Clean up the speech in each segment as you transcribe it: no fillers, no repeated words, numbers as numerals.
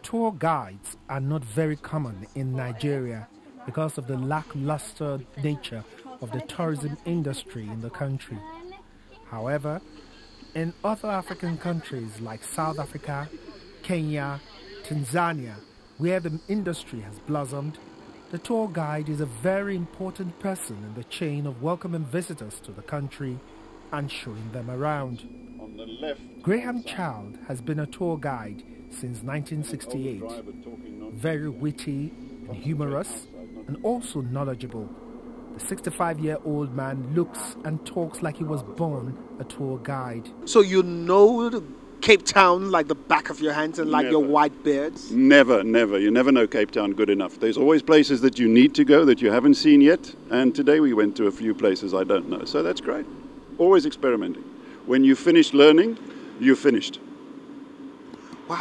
Tour guides are not very common in Nigeria because of the lackluster nature of the tourism industry in the country. However, in other African countries like South Africa, Kenya, Tanzania, where the industry has blossomed, the tour guide is a very important person in the chain of welcoming visitors to the country and showing them around. On the left, Graham Child has been a tour guide since 1968. Very witty and humorous and also knowledgeable. The 65-year-old man looks and talks like he was born a tour guide. So you know Cape Town like the back of your hands and like Never. your white beards? Never, never. You never know Cape Town good enough. There's always places that you need to go that you haven't seen yet. And today we went to a few places I don't know. So that's great. Always experimenting. When you finish learning, you're finished. Well,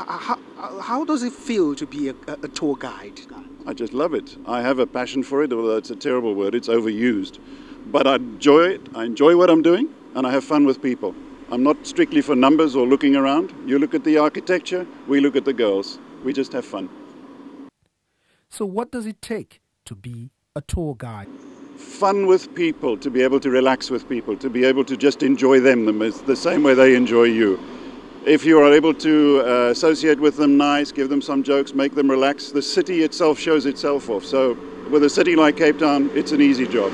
how does it feel to be a tour guide? I just love it. I have a passion for it, although it's a terrible word. It's overused. But I enjoy it. I enjoy what I'm doing, and I have fun with people. I'm not strictly for numbers or looking around. You look at the architecture, we look at the girls. We just have fun. So what does it take to be a tour guide? Fun with people, to be able to relax with people, to be able to just enjoy them the same way they enjoy you. If you are able to associate with them nice, give them some jokes, make them relax, the city itself shows itself off. So with a city like Cape Town, it's an easy job.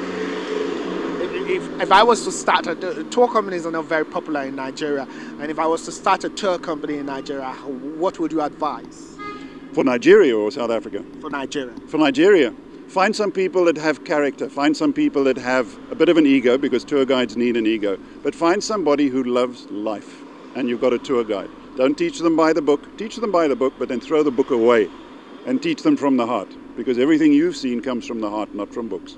If I was to start tour companies are not very popular in Nigeria, and if I was to start a tour company in Nigeria, what would you advise? For Nigeria or South Africa? For Nigeria. For Nigeria, find some people that have character, find some people that have a bit of an ego, because tour guides need an ego, but find somebody who loves life, and you've got a tour guide. Don't teach them by the book, teach them by the book, but then throw the book away and teach them from the heart, because everything you've seen comes from the heart, not from books.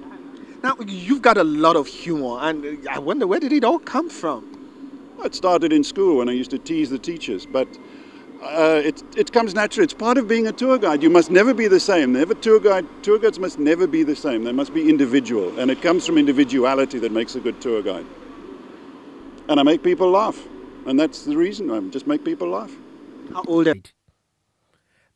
Now, you've got a lot of humor, and I wonder, where did it all come from? It started in school when I used to tease the teachers, but it comes naturally. It's part of being a tour guide. You must never be the same. Tour guides must never be the same. They must be individual, and it comes from individuality that makes a good tour guide. And I make people laugh, and that's the reason. I just make people laugh. How old are you?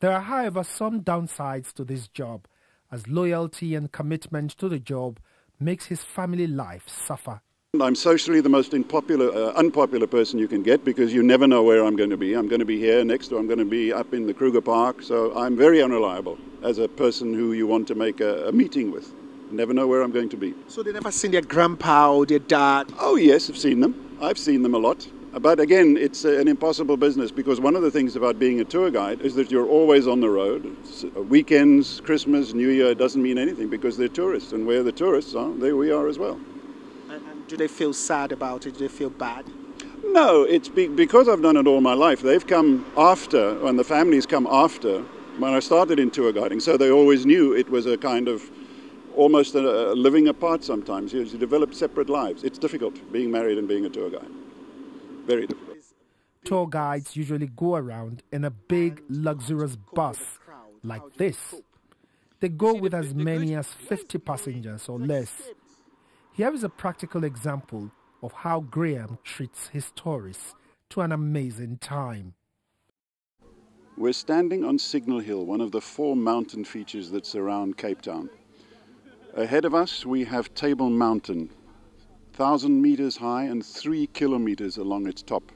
There are, however, some downsides to this job, as loyalty and commitment to the job makes his family life suffer. I'm socially the most unpopular person you can get, because you never know where I'm going to be. I'm going to be here next, or I'm going to be up in the Kruger Park. So I'm very unreliable as a person who you want to make a meeting with. Never know where I'm going to be. So they never seen their grandpa or their dad? Oh yes, I've seen them. I've seen them a lot. But again, it's an impossible business, because one of the things about being a tour guide is that you're always on the road. Weekends, Christmas, New Year, it doesn't mean anything, because they're tourists, and where the tourists are, there we are as well. And do they feel sad about it? Do they feel bad? No, it's because I've done it all my life. They've come after, and the families come after when I started in tour guiding, so they always knew it was a kind of almost a living apart sometimes. You develop separate lives. It's difficult being married and being a tour guide. Very difficult. Tour guides usually go around in a big, luxurious bus like this. They go with as many as 50 passengers or less. Here is a practical example of how Graham treats his tourists to an amazing time. We're standing on Signal Hill, one of the 4 mountain features that surround Cape Town. Ahead of us we have Table Mountain, 1,000 meters high and 3 kilometers along its top,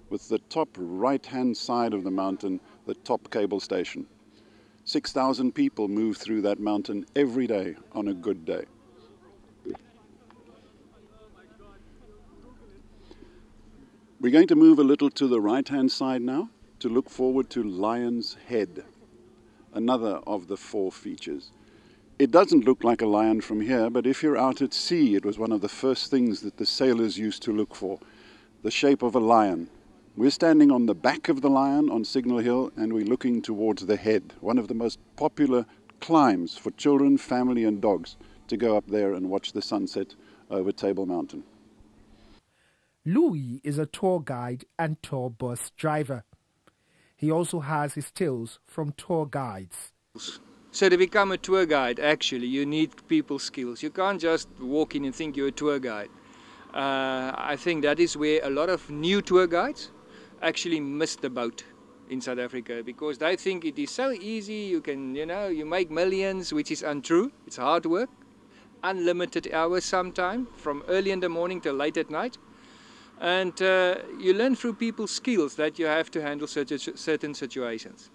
with the top right-hand side of the mountain the top cable station. 6,000 people move through that mountain every day on a good day. We're going to move a little to the right-hand side now to look forward to Lion's Head, another of the 4 features. It doesn't look like a lion from here, but if you're out at sea, it was one of the first things that the sailors used to look for, the shape of a lion. We're standing on the back of the lion on Signal Hill, and we're looking towards the head, one of the most popular climbs for children, family and dogs, to go up there and watch the sunset over Table Mountain. Louis is a tour guide and tour bus driver. He also has his skills from tour guides. So to become a tour guide, actually, you need people skills. You can't just walk in and think you're a tour guide. I think that is where a lot of new tour guides actually miss the boat. in South Africa because they think it is so easy. You can, you make millions, which is untrue. It's hard work, unlimited hours sometimes, from early in the morning till late at night. And you learn through people's skills that you have to handle certain situations.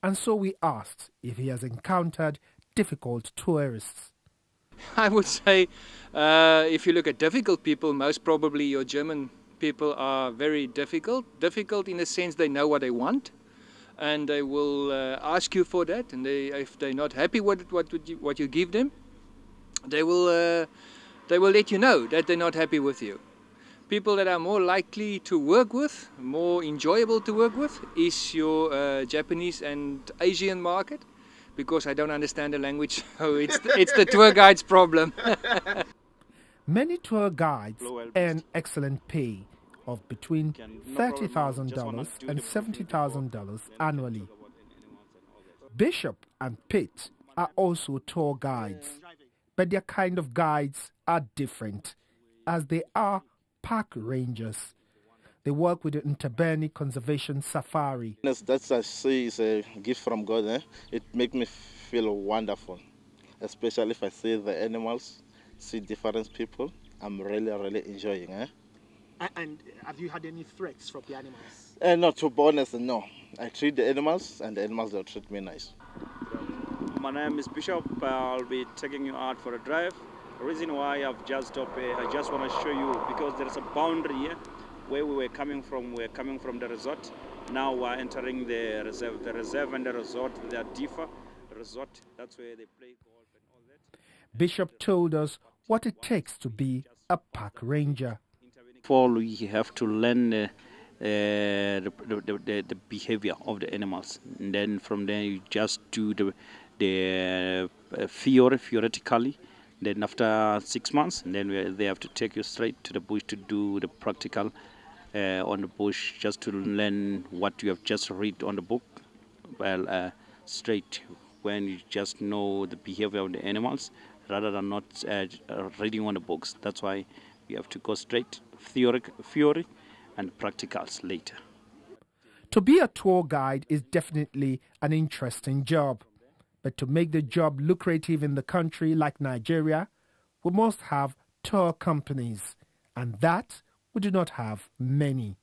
And so we asked if he has encountered difficult tourists. I would say if you look at difficult people, most probably your German people are very difficult. Difficult in the sense they know what they want and they will ask you for that. And if they're not happy with what you give them, they will let you know that they're not happy with you. People that are more likely to work with, more enjoyable to work with, is your Japanese and Asian market, because I don't understand the language, so it's the tour guide's problem. Many tour guides earn excellent pay of between $30,000 and $70,000 annually. Bishop and Pitt are also tour guides, but their kind of guides are different, as they are park rangers. They work with the Ntabeni Conservation Safari. That I see is a gift from God. It makes me feel wonderful, especially if I see the animals, see different people. I'm really enjoying. And have you had any threats from the animals? Not to be honest, no. I treat the animals and the animals don't treat me nice. My name is Bishop. I'll be taking you out for a drive. The reason why I've just stopped, I just want to show you, because there's a boundary here where we were coming from. We're coming from the resort. Now we're entering the reserve. The reserve and the resort, they are different. The resort, that's where they play golf and all that. Bishop told us what it takes to be a park ranger. Before we have to learn the behavior of the animals, and then from there you just do the theoretically. Then after 6 months, and then they have to take you straight to the bush to do the practical on the bush, just to learn what you have just read on the book. Well, straight when you just know the behavior of the animals, rather than not reading on the books. That's why you have to go straight theory and practicals later. To be a tour guide is definitely an interesting job. But to make the job lucrative in the country like Nigeria, we must have tour companies, and that we do not have many.